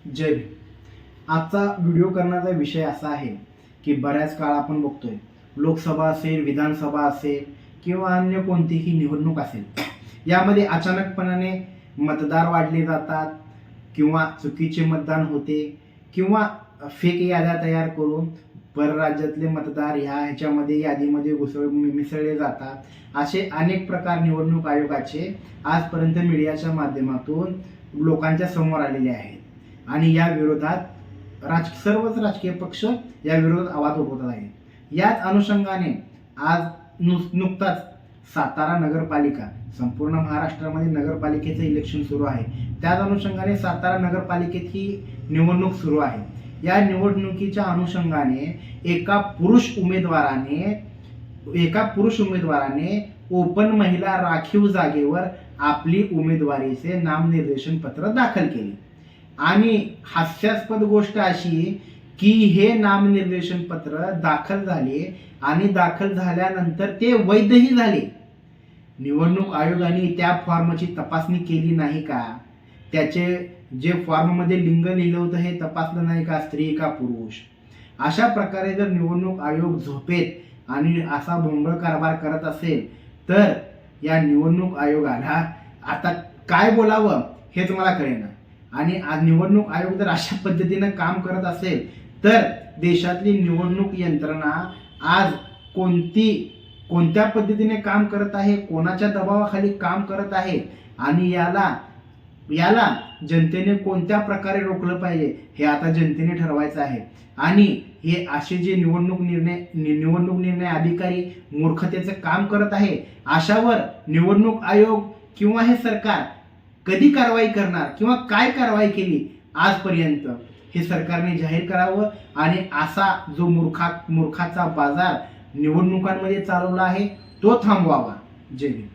जय भीम. आजचा व्हिडिओ करण्याचा विषय असा आहे की बऱ्याच काळ आपण बघतोय लोकसभा असेल, विधानसभा असेल किंवा अन्य कोणतीही निवडणूक असेल, यामध्ये अचानकपणाने मतदार वाढले जातात किंवा चुकीचे मतदान होते किंवा फेक याद्या तयार करून परराज्यातले मतदार ह्याच्यामध्ये यादीमध्ये मिसळले जातात. असे अनेक प्रकार निवडणूक आयोगाचे आजपर्यंत मीडियाच्या माध्यमातून लोकांच्या समोर आलेले आहेत आणि या विरोधात सर्वच राजकीय पक्ष या विरोधात आवाज उठवत आहेत. याच अनुषंगाने आज नुकताच सातारा नगरपालिका, संपूर्ण महाराष्ट्रामध्ये नगरपालिकेचं इलेक्शन सुरू आहे, त्याच अनुषंगाने सातारा नगरपालिकेत ही निवडणूक सुरू आहे. या निवडणुकीच्या अनुषंगाने एका पुरुष उमेदवाराने ओपन महिला राखीव जागेवर आपली उमेदवारीचे नामनिर्देशन पत्र दाखल केले आणि हास्यास्पद गोष्ट अशी की हे नामनिर्देशन पत्र दाखल झाले आणि दाखल झाल्यानंतर ते वैधही झाले. निवडणूक आयोगाने त्या फॉर्मची तपासणी केली नाही का? त्याचे जे फॉर्ममध्ये लिंग लिहिलं होतं हे तपासलं नाही का, स्त्री का पुरुष? अशा प्रकारे जर निवडणूक आयोग झोपेत आणि असा भोंगळ कारभार करत असेल तर या निवडणूक आयोगाला आता काय बोलावं हेच मला कळेना. आणि आज निवडणूक आयोग जर अशा पद्धतीनं काम करत असेल तर देशातली निवडणूक यंत्रणा आज कोणत्या पद्धतीने काम करत आहे, कोणाच्या दबावाखाली काम करत आहे आणि याला जनतेने कोणत्या प्रकारे रोखलं पाहिजे हे आता जनतेने ठरवायचं आहे. आणि हे असे जे निवडणूक निर्णय अधिकारी मूर्खतेचं काम करत आहे, अशावर निवडणूक आयोग किंवा हे सरकार कधी कारवाई करणार किंवा काय कारवाई केली आजपर्यंत हे सरकारने जाहीर करावं आणि असा जो मूर्खाचा बाजार निवडणुकांमध्ये चालवला आहे तो थांबवावा. जय हिंद.